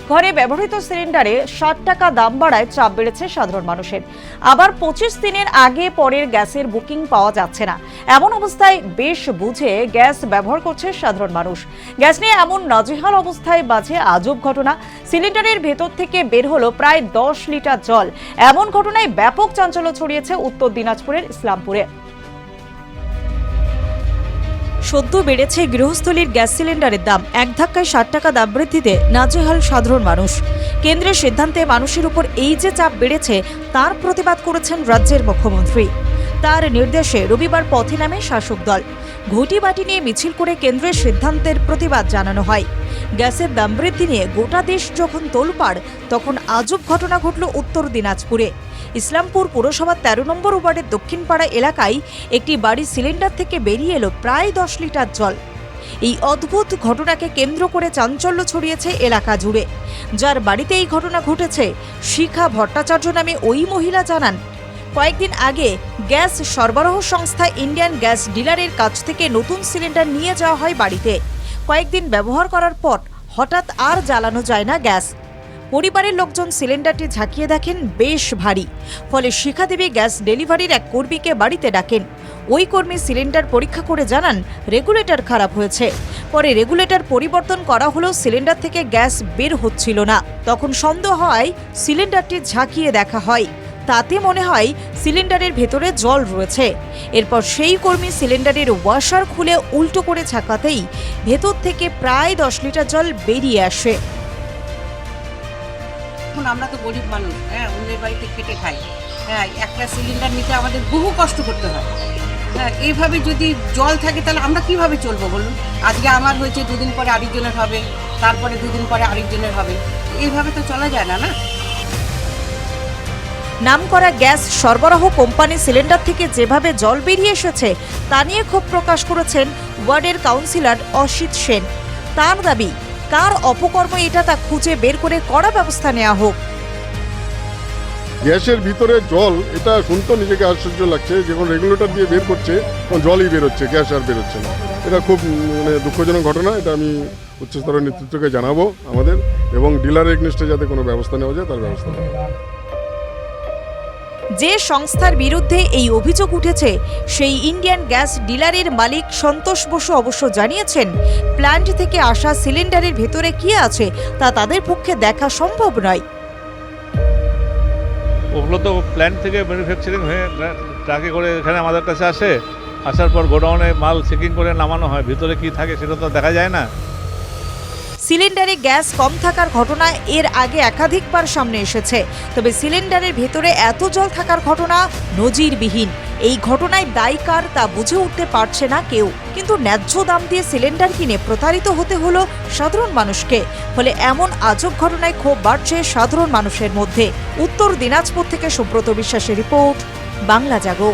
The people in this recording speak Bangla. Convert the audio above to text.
ঘরে ব্যবহৃত সিলিন্ডারে ৬০ টাকা দাম বাড়ায় চাপ বেড়েছে সাধারণ মানুষের। আবার ২৫ দিনের আগে পরের গ্যাসের বুকিং পাওয়া যাচ্ছে না। এমন অবস্থায় বেশ বুঝে গ্যাস ব্যবহার করছে সাধারণ মানুষ। গ্যাস নিয়ে এমন নাজেহাল অবস্থায় বাজে আজব ঘটনা। সিলিন্ডারের ভেতর থেকে বের হলো প্রায় ১০ লিটার জল। এমন ঘটনায় ব্যাপক চাঞ্চল্য ছড়িয়েছে উত্তর দিনাজপুরের ইসলামপুরে। সদ্য বেড়েছে গৃহস্থলীর গ্যাস সিলিন্ডারের দাম। এক ধাক্কায় ৬০ টাকা দাম বৃদ্ধিতে নাজেহাল সাধারণ মানুষ। কেন্দ্রের সিদ্ধান্তে মানুষের উপর এই যে চাপ বেড়েছে তার প্রতিবাদ করেছেন রাজ্যের মুখ্যমন্ত্রী। তার নির্দেশে রবিবার পথে নামে শাসক দল। ঘটি বাটি নিয়ে মিছিল করে কেন্দ্রের সিদ্ধান্তের প্রতিবাদ জানানো হয়। গ্যাসের দাম বৃদ্ধি নিয়ে গোটা দেশ যখন তোলপাড়, তখন আজব ঘটনা ঘটল উত্তর দিনাজপুরে। ইসলামপুর পুরসভার ১৩ নম্বর ওয়ার্ডের দক্ষিণপাড়া এলাকায় একটি বাড়ির সিলিন্ডার থেকে বেরিয়ে এলো প্রায় ১০ লিটার জল। এই অদ্ভুত ঘটনাকে কেন্দ্র করে চাঞ্চল্য ছড়িয়েছে এলাকা জুড়ে। যার বাড়িতে এই ঘটনা ঘটেছে, শিখা ভট্টাচার্য নামে ওই মহিলা জানান, কয়েকদিন আগে গ্যাস সরবরাহ সংস্থা ইন্ডিয়ান গ্যাস ডিলারের কাছ থেকে নতুন সিলিন্ডার নিয়ে যাওয়া হয় বাড়িতে। কয়েকদিন ব্যবহার করার পর হঠাৎ আর জ্বালানো যায় না গ্যাস। পরিবারের লোকজন সিলিন্ডারটি ঝাঁকিয়ে দেখেন বেশ ভারী। ফলে শিখা দেবী গ্যাস ডেলিভারির এক কর্মীকে বাড়িতে ডাকেন। ওই কর্মী সিলিন্ডার পরীক্ষা করে জানান রেগুলেটর খারাপ হয়েছে। পরে রেগুলেটর পরিবর্তন করা হলেও সিলিন্ডার থেকে গ্যাস বের হচ্ছিল না। তখন সন্দেহ হয় সিলিন্ডারটি ঝাঁকিয়ে দেখা হয়। তাতে মনে হয় সিলিন্ডারের ভেতরে জল রয়েছে। এরপর সেই কর্মী সিলিন্ডারের ওয়াশার খুলে উল্টো করে ঝাঁকাতেই ভেতর থেকে প্রায় ১০ লিটার জল বেরিয়ে আসে। এখন আমরা তো গরিব মানুষ, অন্যের বাড়িতে খেটে খাই। একটা সিলিন্ডার নিতে আমাদের বহু কষ্ট করতে হয়। এইভাবে যদি জল থাকে তাহলে আমরা কিভাবে চলবো বলুন? আজকে আমার হয়েছে, দুদিন পরে আরেকজনের হবে, তারপরে দুদিন পরে আরেকজনের হবে। এইভাবে তো চলা যায় না, না? নামকরা গ্যাস সরবরাহ কোম্পানি সিলিন্ডার থেকে যেভাবে জল বেরিয়ে এসেছে তা নিয়ে ক্ষোভ প্রকাশ করেছেন ওয়ার্ডের কাউন্সিলর অসিত সেন। তার দাবি, কার অপকর্ম এটা তা খুঁজে বের করে কড়া ব্যবস্থা নেওয়া হোক। গ্যাসের ভিতরে জল, এটা শুনতে নিজেকে আশ্চর্য লাগছে। যখন রেগুলেটর দিয়ে বের করছে তখন জলই বেরোচ্ছে, গ্যাস আর বেরোচ্ছে না। এটা খুব দুঃখজনক ঘটনা। এটা আমি উচ্চস্তরের নেতৃত্বকে জানাবো আমাদের, এবং ডিলার এগনেস্টে যাতে কোনো ব্যবস্থা নেওয়া যায় তার ব্যবস্থা নেওয়া। যে সংস্থার বিরুদ্ধে এই অভিযোগ উঠেছে সেই ইন্ডিয়ান গ্যাস ডিলারের মালিক সন্তোষ বসু অবশ্য জানিয়েছেন, প্ল্যান্ট থেকে আসা সিলিন্ডারের ভেতরে কি আছে তা তাদের পক্ষে দেখা সম্ভব নয়। ওগুলো তো প্ল্যান্ট থেকে ম্যানুফ্যাকচারিং হয়ে ট্রাকে করে এখানে আমাদের কাছে আসে। আসার পর গোডাউনে মাল চেকিং করে নামানো হয়। ভিতরে কি থাকে সেটা তো দেখা যায় না। সিলিন্ডারে গ্যাস কম থাকার ঘটনা এর আগে একাধিকবার সামনে এসেছে। তবে সিলিন্ডারের ভেতরে এত জল থাকার ঘটনা নজিরবিহীন। এই ঘটনায় দায়ী কার তা বুঝে উঠতে পারছে না কেউ। কিন্তু ন্যায্য দাম দিয়ে সিলিন্ডার কিনে প্রতারিত হতে হলো সাধারণ মানুষকে। ফলে এমন আজব ঘটনায় ক্ষোভ বাড়ছে সাধারণ মানুষের মধ্যে। উত্তর দিনাজপুর থেকে সুব্রত বিশ্বাসের রিপোর্ট, বাংলা জাগো।